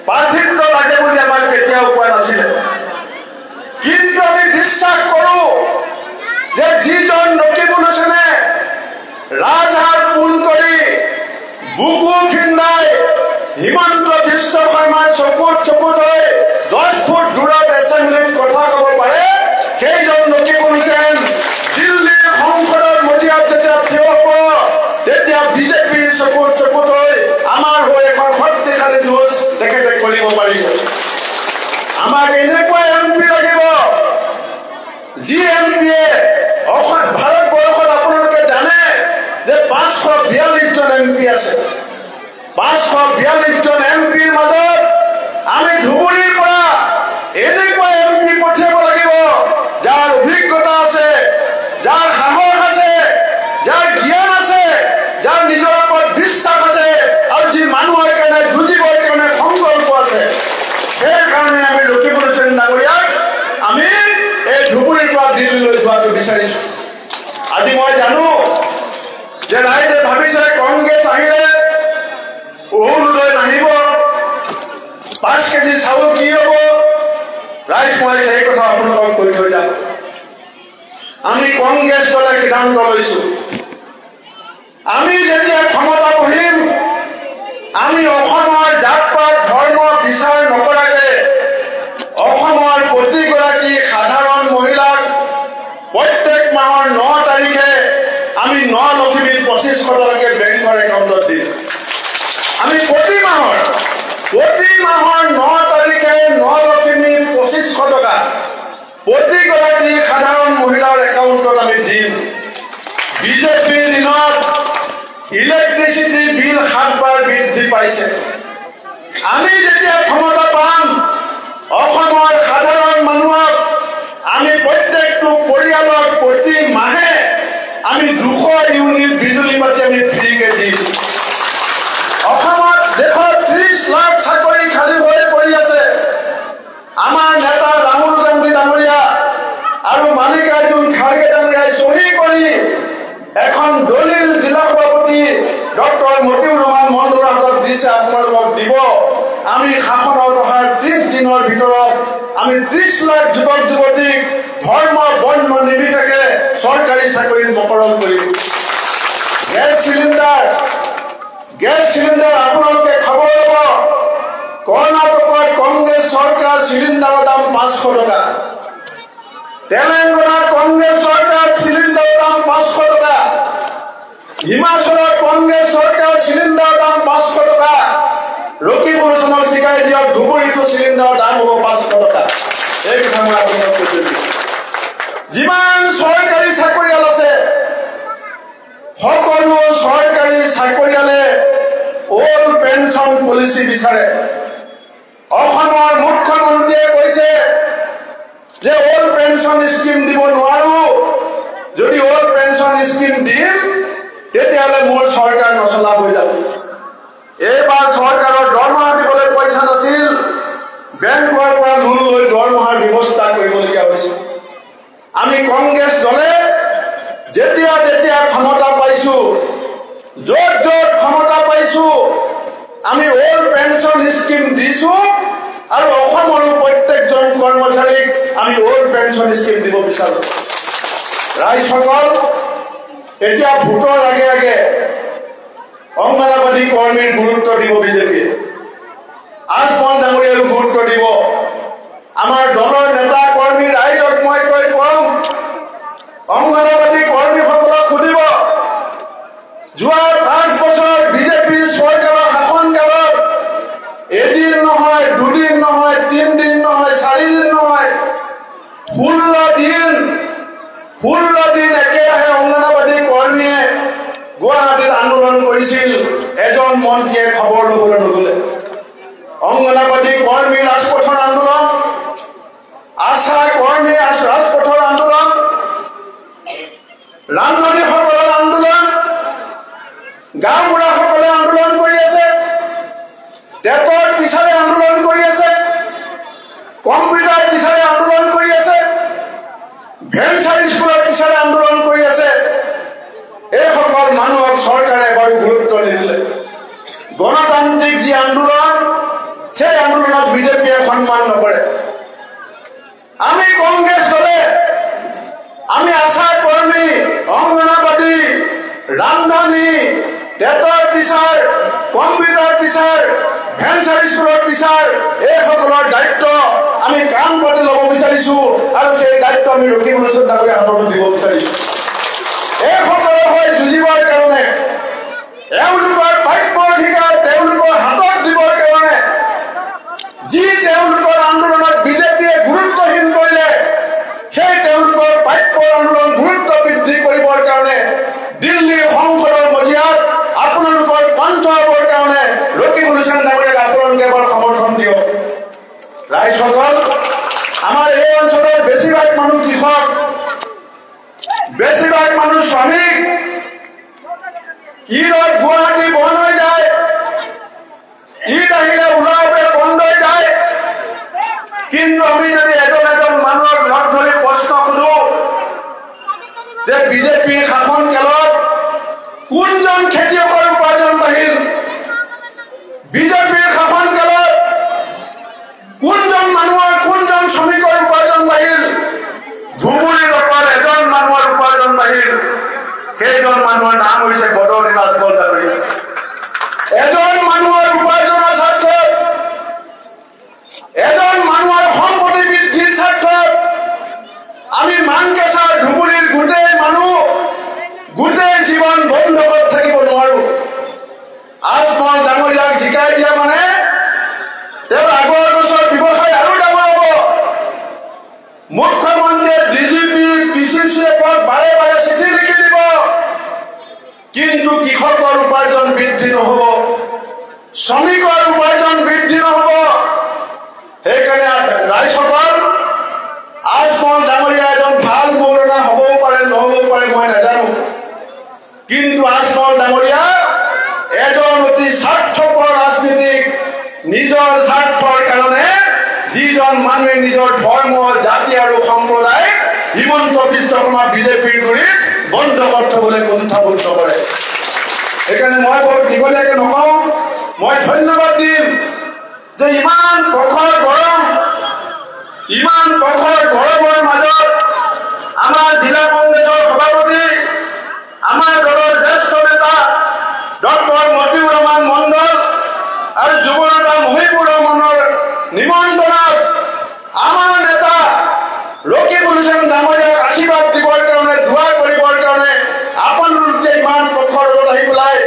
প্ৰাৰ্থিত্ব লাগে বুলি আমাক কেতিয়াও কোৱা নাছিলে। কিন্তু আমি বিশ্বাস কৰো যে যিজন নকিবুল হুছেইনে ৰাজহাড় পোন কৰি বুকু খিন্দাই হিমন্ত বিশ্ব শৰ্মাৰ চকুত হৈ 10 ফুট দূৰত এছেম্বলিত কথা ক'ব পাৰে, সেইজন নকিবুল হুছেইন দিল্লীৰ সংসদৰ মজিয়াত যেতিয়া থিয় হ'ব তেতিয়া বিজেপিৰ চকুত হৈ আমাৰ হৈ এখন শক্তিশালী যুঁজ তেখেতে কৰিব পাৰিব। আমাক এনেকুৱা এমপি লাগিব যি এমপিয়ে ভাৰতবৰ্ষত আপোনালোকে জানে যে 542 জন এমপি আছে। 542 জন এমপিৰ মাজত আমি ধুবুৰীৰ পৰা এনেকুৱা এমপি পঠিয়াব লাগিব যাৰ অভিজ্ঞতা আছে, যাৰ সাহস আছে, যাৰ জ্ঞান আছে, যাৰ নিজৰ ওপৰত বিশ্বাস আছে আৰু যি মানুহৰ কাৰণে যুঁজিবৰ কাৰণে সংকল্প আছে। সেইকাৰণে আমি নকিবুল হুছেইন ডাঙৰীয়াক আমি এই ধুবুৰীৰ পৰা দিল্লীলৈ যোৱাটো বিচাৰিছো। আজি মই জানো যে ৰাইজে ভাবিছে কংগ্ৰেছ আহিলে অৰুণোদয় নাহিব, 5 কেজি চাউল কি হ'ব। ৰাইজ মই সেই কথা আপোনালোকক কৈ থৈ যাম। আমি কংগ্ৰেছ দলে সিদ্ধান্ত লৈছো, আমি যেতিয়া ক্ষমতা বহিম আমি অসমৰ জাত পাত ধৰ্ম বিচাৰ নকৰাকে অসমৰ প্ৰতিগৰাকী সাধাৰণ মহিলাক প্ৰত্যেক মাহৰ 9 তাৰিখে আমি 9 লক্ষ্মীত 2500 টকাকে বেংকৰ একাউণ্টত দিম। আমি প্ৰতি মাহৰ 9 তাৰিখে 9 লক্ষ্মীত 2500 টকা প্ৰতিগৰাকী সাধাৰণ মহিলাৰ একাউণ্টত আমি দিম। বিজেপিৰ দিনত ইলেক্ট্ৰিচিটি বিল 7 বাৰ বৃদ্ধি পাইছে। আমি যেতিয়া ক্ষমতা পাম অসমৰ সাধাৰণ মানুহক আমি প্ৰত্যেকটো পৰিয়ালক প্ৰতি মাহে আমি 200 ইউনিট বিজুলী বাতি আমি ফ্ৰীকে দিম। অসমত দেশত 30 লাখ চাকৰি খালী হৈ পৰি আছে। আমাৰ নেতা ৰাহুল গান্ধী ডাঙৰীয়া আৰু মাল্লিকাৰ্জুন খাৰ্গে ডাঙৰীয়াই চহী কৰি এখন দলিল জিলা সভাপতি ডক্টৰ মতিউৰ ৰহমান মণ্ডলৰ হাতত দিছে, আপোনালোকক দিব। আমি শাসনত অহাৰ 30 দিনৰ ভিতৰত আমি 30 লাখ যুৱক যুৱতীক ধৰ্ম বৰ্ণ নিৰ্বিশেষে চৰকাৰী চাকৰিত মকৰল কৰিম। গেছ চিলিণ্ডাৰ আপোনালোকে খবৰ ল'ব। কৰ্ণাটকত কংগ্ৰেছ চৰকাৰ চিলিণ্ডাৰৰ দাম 500 টকা, তেলেংগানাত কংগ্ৰেছ চৰকাৰ চিলিণ্ডাৰৰ দাম 500 টকা, হিমাচলত কংগ্ৰেছ চৰকাৰ চিলিণ্ডাৰৰ দাম 500 টকা। ৰকিবুল হুছেইনক শিকাই দিয়ক ধুবুৰীটো চিলিণ্ডাৰৰ দাম হ'ব 500 টকা। এই কথা মই আপোনাক কৈছো। যিমান চৰকাৰী চাকৰিয়াল আছে সকলো চৰকাৰী চাকৰিয়ালে অল্ড পেঞ্চন পলিচি বিচাৰে। অসমৰ মুখ্যমন্ত্ৰীয়ে কৈছে যে অল্ড পেঞ্চন স্কিম দিব নোৱাৰো, যদি অল্ড পেঞ্চন স্কিম দিম তেতিয়াহ'লে মোৰ চৰকাৰ নচলা হৈ যাব। এইবাৰ চৰকাৰৰ দৰমহা দিবলৈ পইচা নাছিল, বেংকৰ পৰা লোন লৈ দৰমহাৰ ব্যৱস্থা কৰিবলগীয়া হৈছিল। আমি কংগ্ৰেছ দলে যেতিয়া ক্ষমতা পাইছো, য'ত ক্ষমতা পাইছো আমি অল্ড পেঞ্চন স্কিম দিছো আৰু অসমৰ প্ৰত্যেকজন কৰ্মচাৰীক আমি অল্ড পেঞ্চন স্কিম দিব বিচাৰো। ৰাইজসকল, এতিয়া ভোটৰ আগে আগে অংগনবাদী কৰ্মীৰ গুৰুত্ব দিব বিজেপিয়ে, আজমল ডাঙৰীয়াৰো গুৰুত্ব দিব। আমাৰ দলৰ নেতা কৰ্মী ৰাইজক মই কম, অংগনবাদী কৰ্মীসকলক সুধিব, যোৱা 5 বছৰ বিজেপিৰ চৰকাৰৰ শাসনকালত এদিন নহয়, 2 দিন নহয়, 3 দিন নহয়, 4 দিন নহয়, 16 দিন একেৰাহে অংগনবাদী কৰ্মীয়ে গুৱাহাটীত আন্দোলন কৰিছিল। এজন মন্ত্ৰীয়ে খবৰ ল'বলৈ নগ'লে। অংগনবাদী কৰ্মী ৰাজপথৰ আন্দোলন, আশা কৰ্মী ৰাজপথৰ আন্দোলন, ৰান্ধনীসকলৰ আন্দোলন, গাঁওবুঢ়াসকলে আন্দোলন কৰি আছে, টেটৰ টিচাৰে আন্দোলন কৰি আছে, কম্পিউটাৰ টিচাৰে আন্দোলন কৰি আছে, ভেঞ্চাৰ স্কুলৰ টিচাৰে আন্দোলন কৰি আছে। এইসকল মানুহক চৰকাৰে বৰ গুৰুত্ব নিদিলে। গণতান্ত্ৰিক যি আন্দোলন সেই আন্দোলন সন্মান নকৰে আমি কংগ্ৰেছ দলে আমি আশা কৰ্মী অংগনবাদী ৰান্ধনী টেটৰ টিচাৰ কম্পিউটাৰ টিচাৰ ভেঞ্চাৰ স্কুলৰ টিচাৰ এইসকলৰ দায়িত্ব আমি কাম পাতি ল'ব বিচাৰিছো আৰু সেই দায়িত্ব আমি ৰকিবুল হুছেইন ডাঙৰীয়াৰ হাতত দিব বিচাৰিছো এইসকলৰ হৈ যুঁজিবৰ কাৰণে এওঁলোকৰ প্ৰাপ্য অধিকাৰ তেওঁলোকৰ হাতত দিবৰ কাৰণে যি তেওঁলোকৰ আন্দোলনত বিজেপিয়ে গুৰুত্বহীন কৰিলে সেই তেওঁলোকৰ প্ৰাপ্য আন্দোলন গুৰুত্ব বৃদ্ধি কৰিবৰ কাৰণে দিল্লীৰ সংসদৰ মজিয়াত আপোনালোকৰ কণ্ঠ হ'বৰ কাৰণে ৰকিবুল হুছেইন ডাঙৰীয়াক আপোনালোকে এবাৰ সমৰ্থন দিয়ক ৰাইজসকল আমাৰ এই অঞ্চলৰ বেছিভাগ মানুহ কৃষক বেছিভাগ মানুহ শ্ৰমিক ঈদত গুৱাহাটী বন্ধ হৈ যায় ঈদ আহিলে ওলাওতে বন্ধ হৈ যায় কিন্তু আমি যদি এজন এজন মানুহক লগ ধৰি প্ৰশ্ন সোধো যে বিজেপিৰ শাসন কালত কোনজন খেতিয়কৰ উপাৰ্জন বাঢ়িল বিজেপিৰ শাসন কালত কোনজন মানুহৰ কোনজন শ্ৰমিকৰ উপাৰ্জন বাঢ়িল ধুবুৰীৰ অকল এজন মানুহৰ উপাৰ্জন বাঢ়িল সেইজন মানুহৰ নাম হৈছে বদৰুদ্দিন আজমল ডাঙৰীয়া এজন মানুহৰ উপাৰ্জনৰ স্বাৰ্থত এজন মানুহৰ সম্পত্তি বৃদ্ধিৰ স্বাৰ্থত আমি মানকেচাৰ ধুবুৰীৰ গোটেই মানুহ গোটেই জীৱন বন্ধকত থাকিব নোৱাৰো আজমল ডাঙৰীয়াক জিকাই দিয়া মানে তেওঁৰ আগৰ বছৰ ব্যৱসায় আৰু ডাঙৰ হ'ব মুখ্যমন্ত্ৰীয়ে ডিজিপি পিচিচিএফক বাৰে বাৰে চিঠি লিখি দিব কিন্তু কৃষকৰ উপাৰ্জন বৃদ্ধি নহ'ব শ্ৰমিকৰ উপাৰ্জন বৃদ্ধি নহ'ব সেইকাৰণে ৰাইজসকল আজমল ডাঙৰীয়া এজন ভাল মৌলানা হ'বও পাৰে নহ'বও পাৰে মই নাজানো কিন্তু আজমল ডাঙৰীয়া এজন অতি স্বাৰ্থপৰ ৰাজনীতিক নিজৰ স্বাৰ্থৰ কাৰণে যিজন মানুহে নিজৰ ধৰ্ম জাতি আৰু সম্প্ৰদায় হিমন্ত বিশ্ব শৰ্মা বিজেপিৰ গুৰিত বন্ধকত থবলৈ কুণ্ঠাবোধ নকৰে সেইকাৰণে মই বৰ দীঘলীয়াকে নকওঁ মই ধন্যবাদ দিম যে ইমান প্ৰখৰ গৰমৰ মাজত আমাৰ জিলা কংগ্ৰেছৰ সভাপতি আমাৰ দলৰ জ্যেষ্ঠ নেতা ডক্টৰ মতিউৰ ৰহমান মণ্ডল আৰু যুৱ নেতা মহিবুৰ ৰহমানৰ নিমন্ত্ৰণত আমাৰ নেতা ৰকিবুল হুছেইন ডাঙৰীয়াক আশীৰ্বাদ দিবৰ কাৰণে দোৱা কৰিবৰ কাৰণে আপোনালোকে ইমান প্ৰখৰ ৰ'দত আহি পেলাই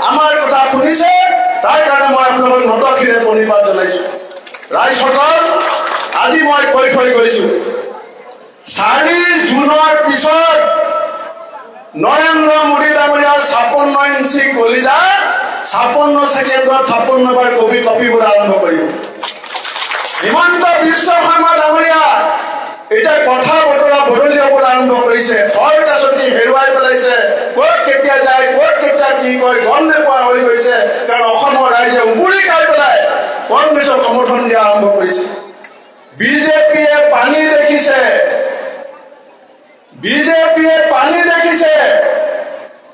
আমাৰ কথা শুনিছে তাৰ কাৰণে মই আপোনালোকক নতশিৰে প্ৰণিপাত জনাইছো ৰাইজসকল আজি মই কৈ থৈ গৈছো 4 জুনৰ পিছত নৰেন্দ্ৰ মোদী ডাঙৰীয়াৰ 56 ইঞ্চি কলিজা 56 ছেকেণ্ডত 56 বাৰ কপিবলৈ আৰম্ভ কৰিব হিমন্ত বিশ্ব শৰ্মা ডাঙৰীয়া এতিয়া কথা বতৰা বদলি হ'বলৈ আৰম্ভ কৰিছে থৰ কাছতি হেৰুৱাই পেলাইছে ক'ত কেতিয়া যায় ক'ত কেতিয়া কি কয় গম নোপোৱা হৈ গৈছে কাৰণ অসমৰ ৰাইজে উবুৰি খাই পেলাই কংগ্ৰেছক সমৰ্থন দিয়া আৰম্ভ কৰিছে বিজেপিয়ে পানী দেখিছে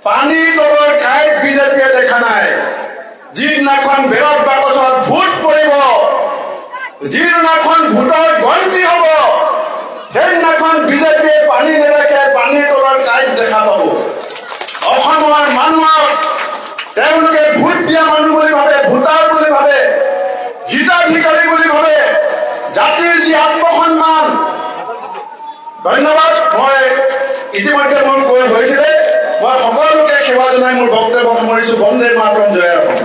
পানীৰ তলৰ কাঁইট বিজেপিয়ে দেখা নাই যিদিনাখন বেৰত বাকচত ভোট পৰিব যিদিনাখন ভোটৰ গন্তি হ'ব সেইদিনাখন বিজেপিয়ে পানী নেদেখে পানীৰ তলৰ কাঁইট দেখা পাব অসমৰ মানুহক তেওঁলোকে ভোট দিয়া মানুহ বুলি ভাবে ভোটাৰ বুলি ভাবে হিতাধিকাৰী বুলি ভাবে জাতিৰ যি আত্মসন্মান ধন্যবাদ মই ইতিমধ্যে মোৰ কৈ হৈছিলে মই সকলোকে সেৱা জনাই মোৰ বক্তব্য সামৰিছো বন্দে মাতৰম জয় অসম